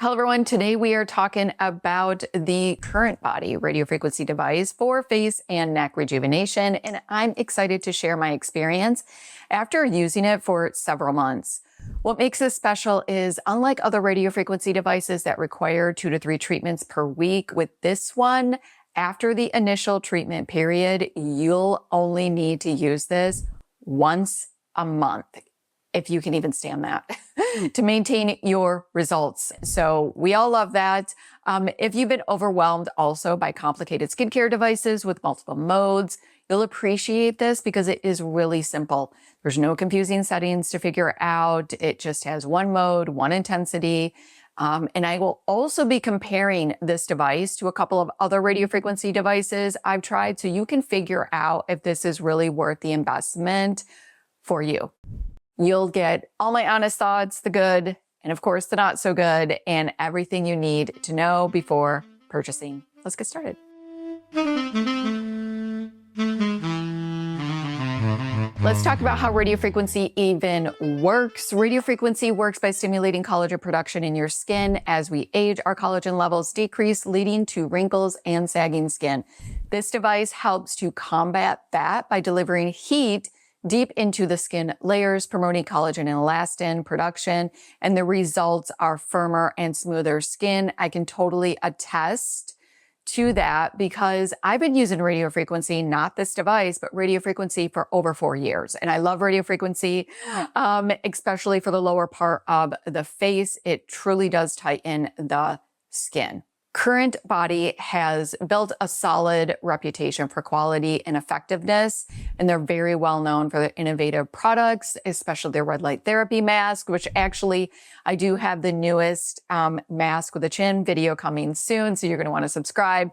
Hello everyone, today we are talking about the CurrentBody radiofrequency device for face and neck rejuvenation, and I'm excited to share my experience after using it for several months. What makes this special is, unlike other radiofrequency devices that require 2 to 3 treatments per week, with this one, after the initial treatment period, you'll only need to use this once a month, if you can even stand that, to maintain your results. So we all love that. If you've been overwhelmed also by complicated skincare devices with multiple modes, you'll appreciate this because it is really simple. There's no confusing settings to figure out. It just has one mode, one intensity. And I will also be comparing this device to a couple of other radiofrequency devices I've tried, so you can figure out if this is really worth the investment for you. You'll get all my honest thoughts, the good, and of course the not so good, and everything you need to know before purchasing. Let's get started. Let's talk about how radiofrequency even works. Radiofrequency works by stimulating collagen production in your skin. As we age, our collagen levels decrease, leading to wrinkles and sagging skin. This device helps to combat that by delivering heat deep into the skin layers, promoting collagen and elastin production, and the results are firmer and smoother skin. I can totally attest to that because I've been using radiofrequency, not this device, but radiofrequency for over 4 years. And I love radiofrequency, especially for the lower part of the face. It truly does tighten the skin. CurrentBody has built a solid reputation for quality and effectiveness, and they're very well known for their innovative products, especially their red light therapy mask, which actually I do have the newest mask with a chin video coming soon, so you're going to want to subscribe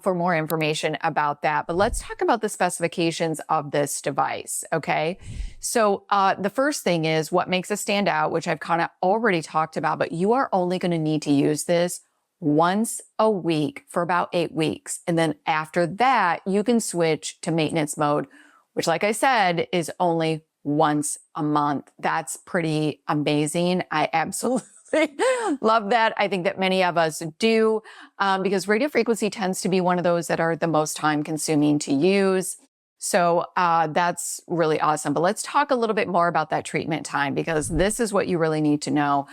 for more information about that. But let's talk about the specifications of this device, okay? So the first thing is what makes it stand out, which I've kind of already talked about, but you are only going to need to use this once a week for about 8 weeks. And then after that, you can switch to maintenance mode, which, like I said, is only once a month. That's pretty amazing. I absolutely love that. I think that many of us do, because radiofrequency tends to be one of those that are the most time consuming to use. So that's really awesome. But let's talk a little bit more about that treatment time, because this is what you really need to know.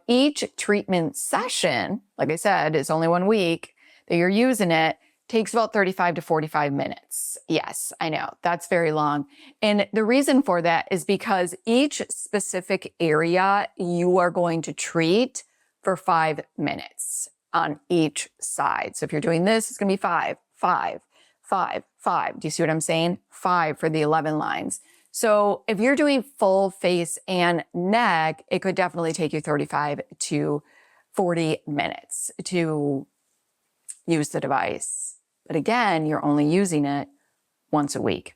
Each treatment session, like I said, is only 1 week that you're using it, takes about 35 to 45 minutes. Yes, I know, that's very long. And the reason for that is because each specific area you are going to treat for 5 minutes on each side. So if you're doing this, it's going to be 5, 5, 5, 5. Do you see what I'm saying? 5 for the 11 lines. So if you're doing full face and neck, it could definitely take you 35 to 40 minutes to use the device. But again, you're only using it once a week.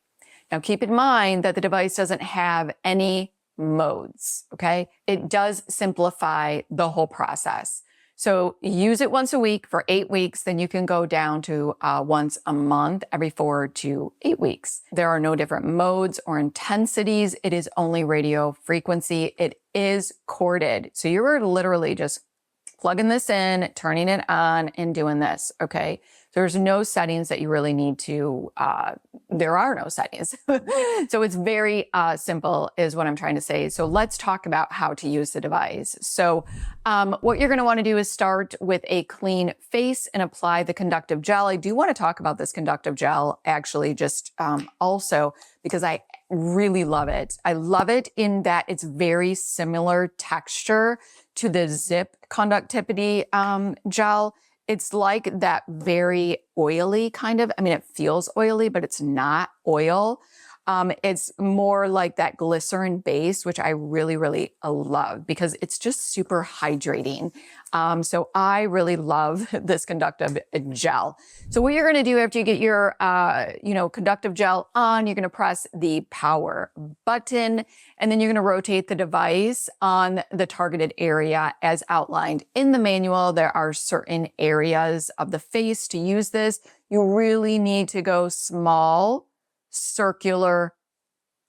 Now keep in mind that the device doesn't have any modes, okay? It does simplify the whole process. So use it once a week for 8 weeks, then you can go down to once a month every 4 to 8 weeks. There are no different modes or intensities. It is only radio frequency. It is corded. So you're literally just plugging this in, turning it on, and doing this, okay? There's no settings that you really need to, there are no settings. So it's very simple is what I'm trying to say. So let's talk about how to use the device. So what you're going to want to do is start with a clean face and apply the conductive gel. I do want to talk about this conductive gel actually just also because I really love it. I love it in that it's very similar texture to the Zip conductivity gel. It's like that very oily kind of, I mean, it feels oily, but it's not oil. It's more like that glycerin base, which I really, really love because it's just super hydrating. So I really love this conductive gel. So what you're going to do after you get your, conductive gel on, you're going to press the power button, and then you're going to rotate the device on the targeted area as outlined in the manual. There are certain areas of the face to use this. You really need to go small, circular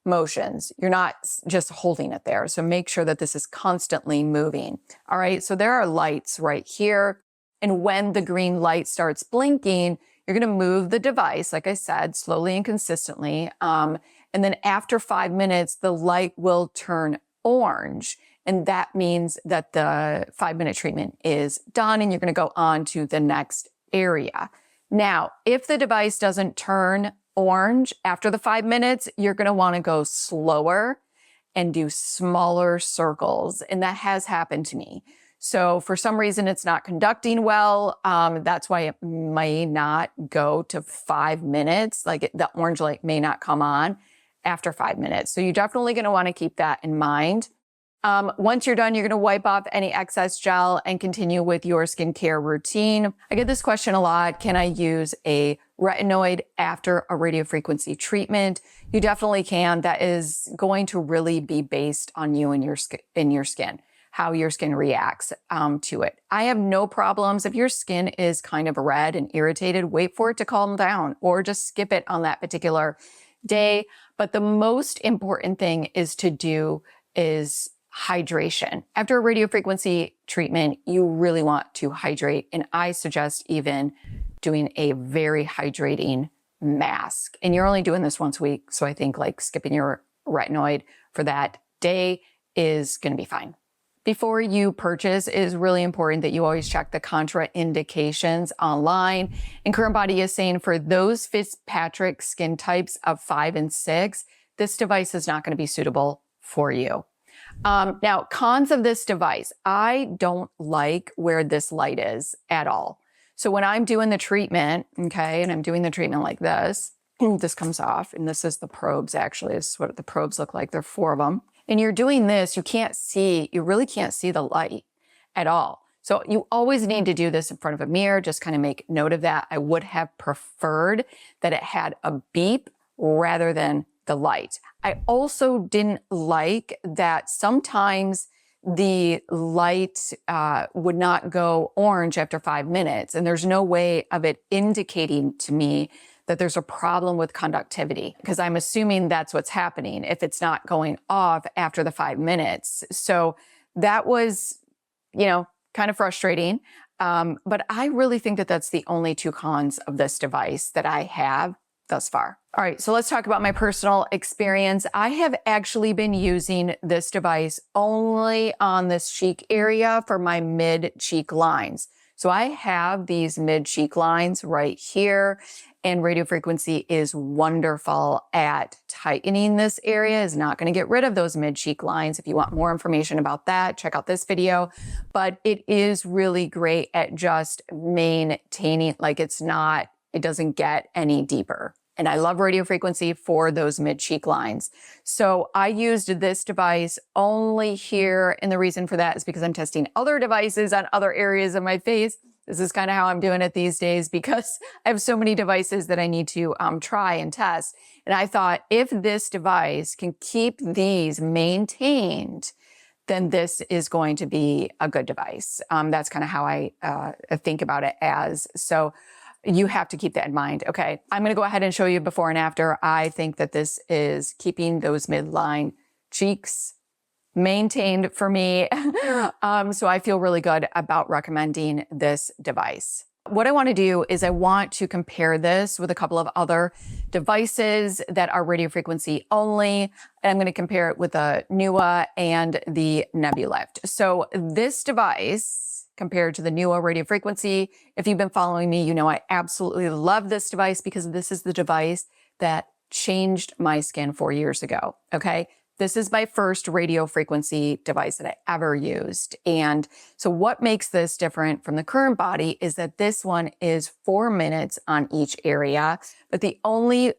motions. You're not just holding it there. So make sure that this is constantly moving. All right, so there are lights right here. And when the green light starts blinking, you're gonna move the device, like I said, slowly and consistently. And then after 5 minutes, the light will turn orange. And that means that the 5-minute treatment is done and you're gonna go on to the next area. Now, if the device doesn't turn orange after the 5 minutes, you're gonna wanna go slower and do smaller circles. And that has happened to me. So for some reason, it's not conducting well. That's why it may not go to 5 minutes. Like the orange light may not come on after 5 minutes. So you're definitely gonna wanna keep that in mind. Once you're done, you're going to wipe off any excess gel and continue with your skincare routine. I get this question a lot. Can I use a retinoid after a radiofrequency treatment? You definitely can. That is going to really be based on you and your skin, how your skin reacts to it. I have no problems. If your skin is kind of red and irritated, wait for it to calm down or just skip it on that particular day. But the most important thing is hydration. After a radiofrequency treatment, you really want to hydrate. And I suggest even doing a very hydrating mask. And you're only doing this once a week. So I think like skipping your retinoid for that day is going to be fine. Before you purchase, it is really important that you always check the contraindications online. And CurrentBody is saying for those Fitzpatrick skin types of 5 and 6, this device is not going to be suitable for you. Now, cons of this device. I don't like where this light is at all. So when I'm doing the treatment, okay, and I'm doing the treatment like this, this comes off, and this is the probes actually. This is what the probes look like. There are 4 of them. And you're doing this, you really can't see the light at all. So you always need to do this in front of a mirror. Just kind of make note of that. I would have preferred that it had a beep rather than the light. I also didn't like that sometimes the light would not go orange after 5 minutes. And there's no way of it indicating to me that there's a problem with conductivity, because I'm assuming that's what's happening if it's not going off after the 5 minutes. So that was, kind of frustrating. But I really think that that's the only 2 cons of this device that I have thus far. All right, so let's talk about my personal experience. I have actually been using this device only on this cheek area for my mid-cheek lines. So I have these mid-cheek lines right here, and radiofrequency is wonderful at tightening this area. It's not going to get rid of those mid-cheek lines. If you want more information about that, check out this video. But it is really great at just maintaining, it doesn't get any deeper. And I love radiofrequency for those mid-cheek lines. So I used this device only here. And the reason for that is because I'm testing other devices on other areas of my face. This is kind of how I'm doing it these days because I have so many devices that I need to try and test. And I thought if this device can keep these maintained, then this is going to be a good device. That's kind of how I think about it as. So you have to keep that in mind. Okay, I'm going to go ahead and show you before and after. I think that this is keeping those midline cheeks maintained for me. So I feel really good about recommending this device. What I want to do is I want to compare this with a couple of other devices that are radiofrequency only. And I'm going to compare it with the NEWA and the Nebulyft. So this device compared to the NEWA radiofrequency. If you've been following me, you know I absolutely love this device because this is the device that changed my skin 4 years ago, okay? This is my first radiofrequency device that I ever used. And so what makes this different from the CurrentBody is that this one is 4 minutes on each area, but the only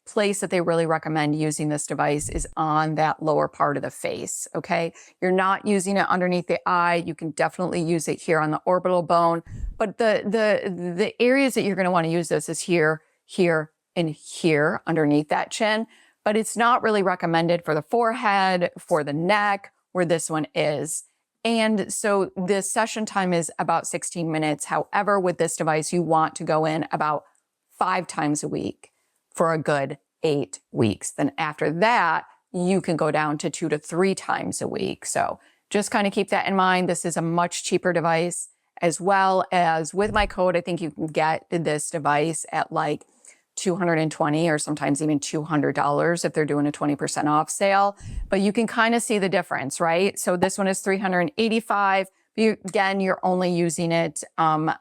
place that they really recommend using this device is on that lower part of the face, okay? You're not using it underneath the eye. You can definitely use it here on the orbital bone, but the areas that you're gonna wanna use this is here, here, and here underneath that chin, but it's not really recommended for the forehead, for the neck, where this one is. And so the session time is about 16 minutes. However, with this device, you want to go in about 5 times a week for a good 8 weeks. Then after that, you can go down to 2 to 3 times a week. So just kind of keep that in mind. This is a much cheaper device, as well as with my code, I think you can get this device at like $220 or sometimes even $200 if they're doing a 20% off sale. But you can kind of see the difference, right? So this one is $385. Again, you're only using it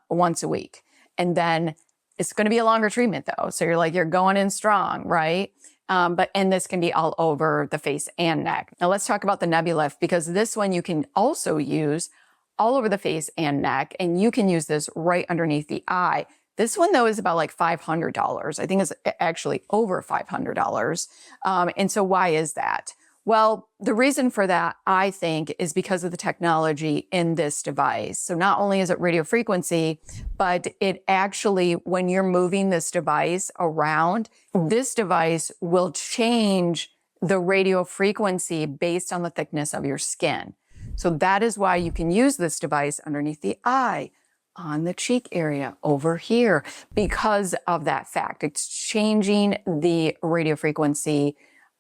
once a week. And then it's going to be a longer treatment though. So you're going in strong, right? And this can be all over the face and neck. Now let's talk about the Nebulyft, because this one you can also use all over the face and neck, and you can use this right underneath the eye. This one though is about like $500. I think it's actually over $500. And so why is that? Well, the reason for that, I think, is because of the technology in this device. So not only is it radio frequency, but it actually, when you're moving this device around, this device will change the radio frequency based on the thickness of your skin. So that is why you can use this device underneath the eye, on the cheek area, over here, because of that fact. It's changing the radio frequency.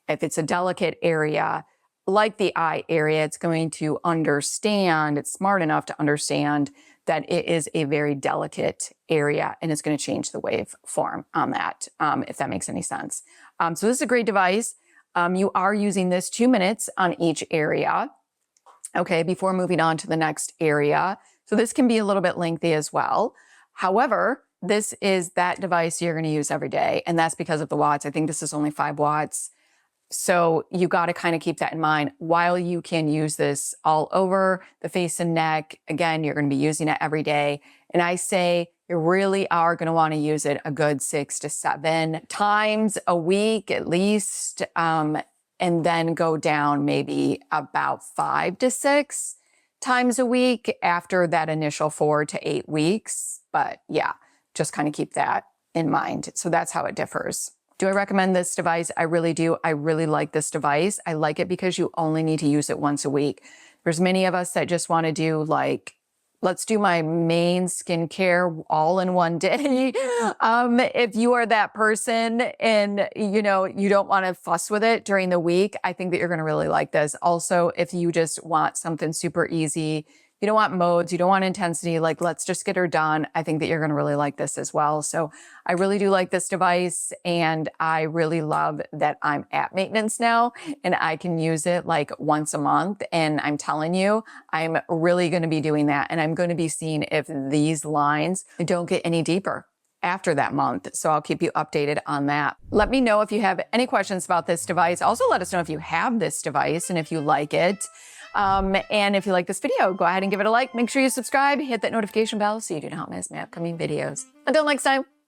If it's a delicate area, like the eye area, it's going to understand, it's smart enough to understand that it is a very delicate area, and it's going to change the waveform on that, if that makes any sense. So this is a great device. You are using this 2 minutes on each area, okay, before moving on to the next area. So this can be a little bit lengthy as well. However, this is that device you're going to use every day, and that's because of the watts. I think this is only 5 watts. So you got to kind of keep that in mind. While you can use this all over the face and neck, again, you're going to be using it every day. And I say you really are going to want to use it a good 6 to 7 times a week at least, and then go down maybe about 5 to 6 times a week after that initial 4 to 8 weeks. But yeah, just kind of keep that in mind. So that's how it differs. Do I recommend this device? I really do. I really like this device. I like it because you only need to use it once a week. There's many of us that just want to do like, let's do my main skincare all in one day. If you are that person and you don't want to fuss with it during the week, I think that you're going to really like this. Also, if you just want something super easy, you don't want modes, you don't want intensity, like let's just get her done, I think that you're going to really like this as well. So I really do like this device, and I really love that I'm at maintenance now and I can use it like once a month. And I'm telling you, I'm really going to be doing that, and I'm going to be seeing if these lines don't get any deeper after that month. So I'll keep you updated on that. Let me know if you have any questions about this device. Also, let us know if you have this device and if you like it. And if you like this video, go ahead and give it a like. Make sure you subscribe, hit that notification bell so you do not miss my upcoming videos. Until next time.